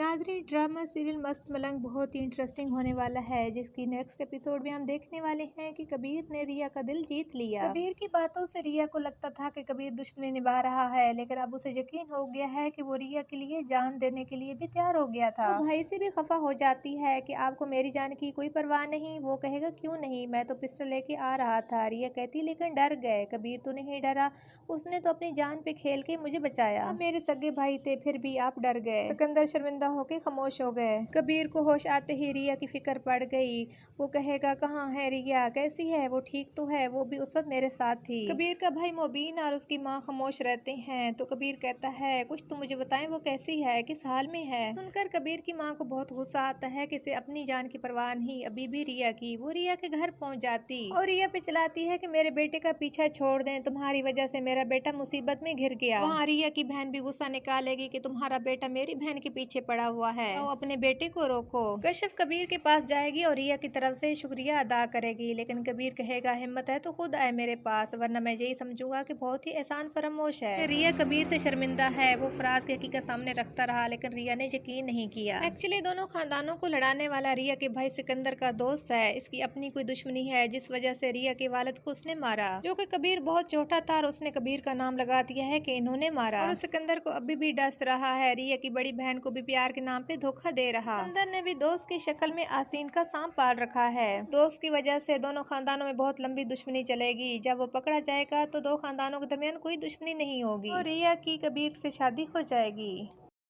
नाजरीन, drama serial मस्त मलंग बहुत ही इंटरेस्टिंग होने वाला है, जिसकी नेक्स्ट एपिसोड में हम देखने वाले हैं कि कबीर ने रिया का दिल जीत लिया। कबीर की बातों से रिया को लगता था कि कबीर दुश्मनी निभा रहा है, लेकिन अब उसे यकीन हो गया है कि वो रिया के लिए जान देने के लिए भी तैयार हो गया था। वो भाई से भी खफा हो जाती है कि आपको मेरी जान की कोई परवाह नहीं। वो कहेगा क्यों नहीं, मैं तो पिस्टल लेके आ रहा था। रिया कहती लेकिन डर गए। कबीर तो नहीं डरा, उसने तो अपनी जान पे खेल के मुझे बचाया। आप मेरे सगे भाई थे, फिर भी आप डर गए। सिकंदर शर्मिंदा होके खामोश हो गए। कबीर को होश आते ही रिया की फिक्र पड़ गई। वो कहेगा कहाँ है रिया, कैसी है वो, ठीक तो है, वो भी उस वक्त मेरे साथ थी। कबीर का भाई मोबीन और उसकी माँ खामोश रहते हैं, तो कबीर कहता है कुछ तो मुझे बताएं, वो कैसी है, किस हाल में है। सुनकर कबीर की माँ को बहुत गुस्सा आता है कि इसे अपनी जान की परवाह नहीं अभी भी रिया की। वो रिया के घर पहुँच जाती और रिया पे चलाती है कि मेरे बेटे का पीछा छोड़ दें, तुम्हारी वजह से मेरा बेटा मुसीबत में घिर गया। वहाँ रिया की बहन भी गुस्सा निकालेगी कि तुम्हारा बेटा मेरी बहन के पीछे पड़ा हुआ है, तो अपने बेटे को रोको। कश्यप कबीर के पास जाएगी और रिया की तरफ से शुक्रिया अदा करेगी, लेकिन कबीर कहेगा हिम्मत है तो खुद आए मेरे पास, वरना मैं यही समझूंगा कि बहुत ही एहसान फरामोश है। रिया कबीर से शर्मिंदा है। वो फराज की हकीकत सामने रखता रहा, लेकिन रिया ने यकीन नहीं किया। एक्चुअली दोनों खानदानों को लड़ाने वाला रिया के भाई सिकंदर का दोस्त है। इसकी अपनी कोई दुश्मनी है, जिस वजह से रिया के वालिद को उसने मारा, जो कि कबीर बहुत छोटा था और उसने कबीर का नाम लगा दिया है कि इन्होंने मारा। और सिकंदर को अभी भी डस रहा है, रिया की बड़ी बहन को भी प्यार के नाम पे धोखा दे रहा। सिकंदर ने भी दोस्त की शक्ल में आसीन का सांप पाल रखा है। दोस्त की वजह से दोनों खानदानों में बहुत लंबी दुश्मनी चलेगी। जब वो पकड़ा जाएगा तो दो खानदानों के दरमियान कोई दुश्मनी नहीं होगी और रिया की कबीर से शादी हो जाएगी।